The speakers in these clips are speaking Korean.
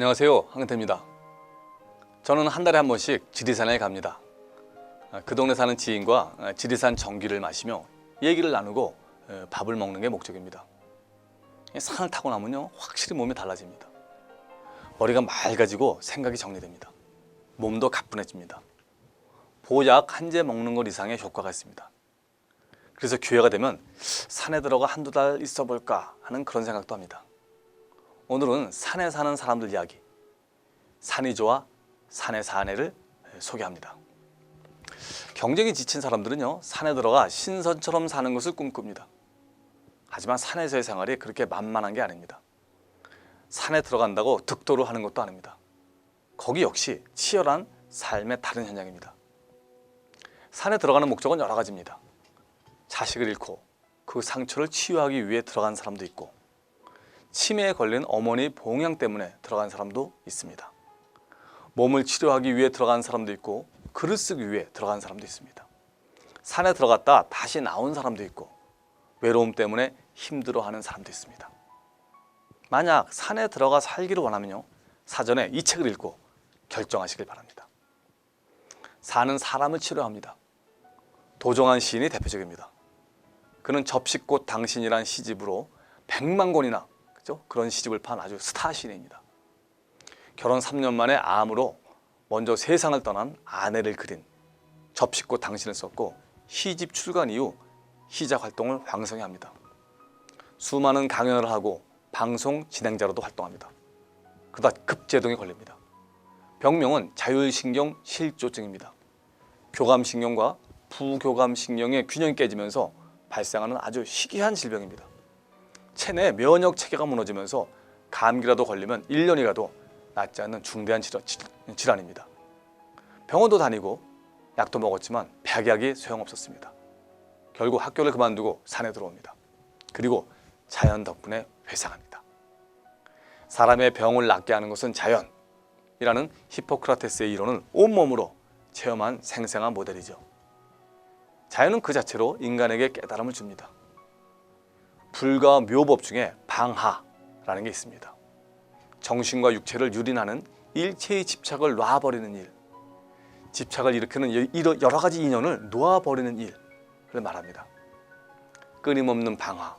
안녕하세요, 황은태입니다. 저는 한 달에 한 번씩 지리산에 갑니다. 그 동네 사는 지인과 지리산 정기를 마시며 얘기를 나누고 밥을 먹는 게 목적입니다. 산을 타고 나면요, 확실히 몸이 달라집니다. 머리가 맑아지고 생각이 정리됩니다. 몸도 가뿐해집니다. 보약 한 제 먹는 것 이상의 효과가 있습니다. 그래서 기회가 되면 산에 들어가 한두 달 있어 볼까 하는 그런 생각도 합니다. 오늘은 산에 사는 사람들 이야기, 산이 좋아 산에 사네를 소개합니다. 경쟁이 지친 사람들은요, 산에 들어가 신선처럼 사는 것을 꿈꿉니다. 하지만 산에서의 생활이 그렇게 만만한 게 아닙니다. 산에 들어간다고 득도를 하는 것도 아닙니다. 거기 역시 치열한 삶의 다른 현장입니다. 산에 들어가는 목적은 여러 가지입니다. 자식을 잃고 그 상처를 치유하기 위해 들어간 사람도 있고, 치매에 걸린 어머니 봉양 때문에 들어간 사람도 있습니다. 몸을 치료하기 위해 들어간 사람도 있고, 글을 쓰기 위해 들어간 사람도 있습니다. 산에 들어갔다 다시 나온 사람도 있고, 외로움 때문에 힘들어하는 사람도 있습니다. 만약 산에 들어가 살기를 원하면요, 사전에 이 책을 읽고 결정하시길 바랍니다. 산은 사람을 치료합니다. 도종환 시인이 대표적입니다. 그는 접시꽃 당신이란 시집으로 100만 권이나 그런 시집을 판 아주 스타 시인입니다. 결혼 3년 만에 암으로 먼저 세상을 떠난 아내를 그린 접시꽃 당신을 썼고, 시집 출간 이후 시작 활동을 왕성히 합니다. 수많은 강연을 하고 방송 진행자로도 활동합니다. 그러다 급제동에 걸립니다. 병명은 자율신경 실조증입니다. 교감신경과 부교감신경의 균형이 깨지면서 발생하는 아주 희귀한 질병입니다. 체내 면역 체계가 무너지면서 감기라도 걸리면 1년이 가도 낫지 않는 중대한 질환입니다. 병원도 다니고 약도 먹었지만 백약이 소용없었습니다. 결국 학교를 그만두고 산에 들어옵니다. 그리고 자연 덕분에 회상합니다. 사람의 병을 낫게 하는 것은 자연이라는 히포크라테스의 이론을 온몸으로 체험한 생생한 모델이죠. 자연은 그 자체로 인간에게 깨달음을 줍니다. 불과 묘법 중에 방하라는 게 있습니다. 정신과 육체를 유린하는 일체의 집착을 놔버리는 일, 집착을 일으키는 여러 가지 인연을 놓아버리는 일을 말합니다. 끊임없는 방하,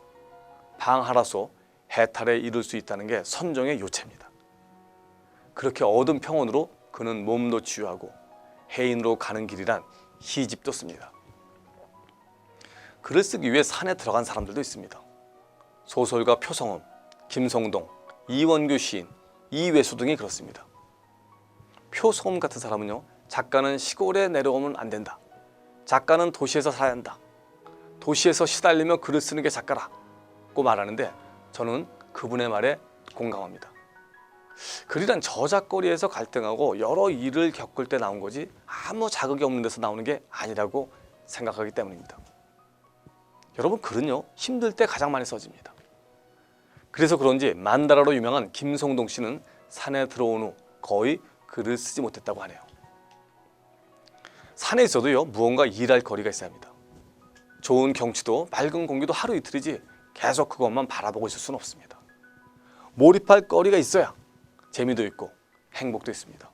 방하라서 해탈에 이를 수 있다는 게 선종의 요체입니다. 그렇게 얻은 평온으로 그는 몸도 치유하고 해인으로 가는 길이란 시집도 씁니다. 글을 쓰기 위해 산에 들어간 사람들도 있습니다. 소설가 표성음, 김성동, 이원규 시인, 이회수 등이 그렇습니다. 표성음 같은 사람은요, 작가는 시골에 내려오면 안 된다, 작가는 도시에서 살아야 한다, 도시에서 시달리며 글을 쓰는 게 작가라고 말하는데, 저는 그분의 말에 공감합니다. 글이란 저작거리에서 갈등하고 여러 일을 겪을 때 나온 거지 아무 자극이 없는 데서 나오는 게 아니라고 생각하기 때문입니다. 여러분, 글은요, 힘들 때 가장 많이 써집니다. 그래서 그런지 만다라로 유명한 김성동 씨는 산에 들어온 후 거의 글을 쓰지 못했다고 하네요. 산에 있어도요, 무언가 일할 거리가 있어야 합니다. 좋은 경치도 맑은 공기도 하루 이틀이지 계속 그것만 바라보고 있을 수는 없습니다. 몰입할 거리가 있어야 재미도 있고 행복도 있습니다.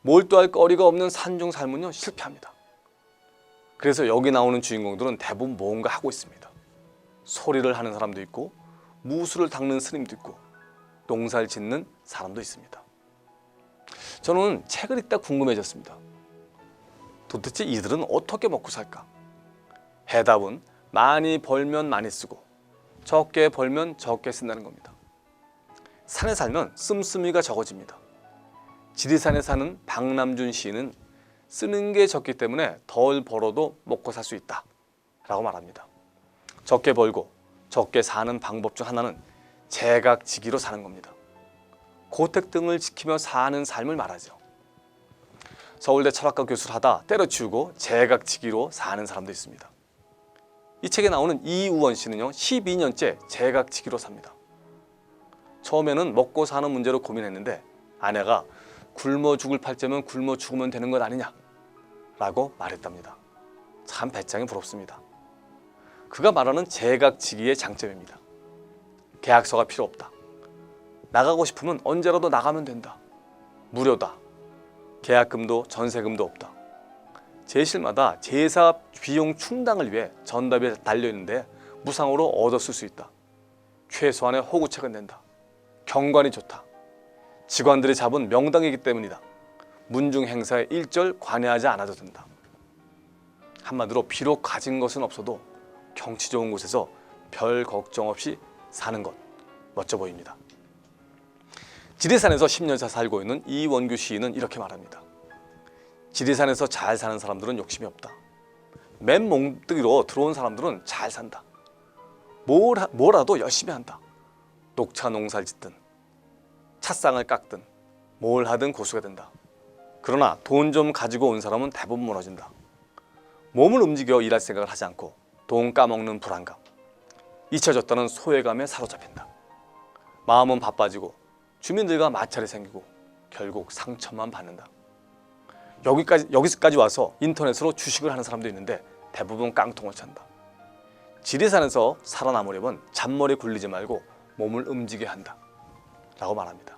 몰두할 거리가 없는 산중 삶은요, 실패합니다. 그래서 여기 나오는 주인공들은 대부분 뭔가 하고 있습니다. 소리를 하는 사람도 있고, 무술을 닦는 스님도 있고, 농사를 짓는 사람도 있습니다. 저는 책을 읽다 궁금해졌습니다. 도대체 이들은 어떻게 먹고 살까? 해답은 많이 벌면 많이 쓰고 적게 벌면 적게 쓴다는 겁니다. 산에 살면 씀씀이가 적어집니다. 지리산에 사는 박남준 시인은 쓰는 게 적기 때문에 덜 벌어도 먹고 살 수 있다 라고 말합니다. 적게 벌고 적게 사는 방법 중 하나는 제각지기로 사는 겁니다. 고택 등을 지키며 사는 삶을 말하죠. 서울대 철학과 교수를 하다 때려치우고 제각지기로 사는 사람도 있습니다. 이 책에 나오는 이우원 씨는요, 12년째 제각지기로 삽니다. 처음에는 먹고 사는 문제로 고민했는데 아내가 굶어 죽을 팔자면 굶어 죽으면 되는 것 아니냐 라고 말했답니다. 참 배짱이 부럽습니다. 그가 말하는 제각지기의 장점입니다. 계약서가 필요 없다. 나가고 싶으면 언제라도 나가면 된다. 무료다. 계약금도 전세금도 없다. 제실마다 제사 비용 충당을 위해 전답이 달려있는데 무상으로 얻어 쓸 수 있다. 최소한의 호구책은 낸다. 경관이 좋다. 직관들이 잡은 명당이기 때문이다. 문중 행사에 일절 관여하지 않아도 된다. 한마디로 비록 가진 것은 없어도 경치 좋은 곳에서 별 걱정 없이 사는 것 멋져 보입니다. 지리산에서 10년차 살고 있는 이원규 시인은 이렇게 말합니다. 지리산에서 잘 사는 사람들은 욕심이 없다. 맨 몽뜨기로 들어온 사람들은 잘 산다. 뭐라도 열심히 한다. 녹차 농사를 짓든 찻상을 깎든 뭘 하든 고수가 된다. 그러나 돈 좀 가지고 온 사람은 대부분 무너진다. 몸을 움직여 일할 생각을 하지 않고 돈 까먹는 불안감, 잊혀졌다는 소외감에 사로잡힌다. 마음은 바빠지고 주민들과 마찰이 생기고 결국 상처만 받는다. 여기까지 와서 인터넷으로 주식을 하는 사람도 있는데 대부분 깡통을 찬다. 지리산에서 살아남으려면 잔머리 굴리지 말고 몸을 움직여야 한다 라고 말합니다.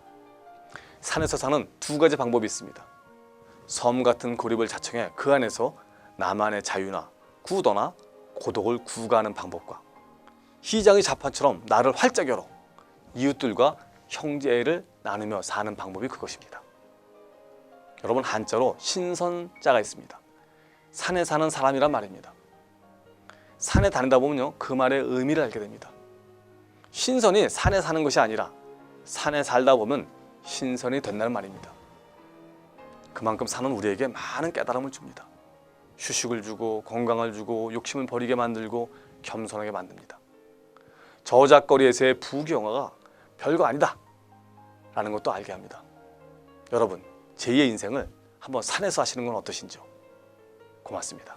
산에서 사는 두 가지 방법이 있습니다. 섬 같은 고립을 자청해 그 안에서 나만의 자유나 구도나 고독을 구가하는 방법과 희장의 자판처럼 나를 활짝 열어 이웃들과 형제를 나누며 사는 방법이 그것입니다. 여러분, 한자로 신선자가 있습니다. 산에 사는 사람이란 말입니다. 산에 다니다 보면요, 그 말의 의미를 알게 됩니다. 신선이 산에 사는 것이 아니라 산에 살다 보면 신선이 된다는 말입니다. 그만큼 산은 우리에게 많은 깨달음을 줍니다. 휴식을 주고 건강을 주고 욕심을 버리게 만들고 겸손하게 만듭니다. 저작거리에서의 부귀영화가 별거 아니다 라는 것도 알게 합니다. 여러분, 제2의 인생을 한번 산에서 하시는 건 어떠신지요? 고맙습니다.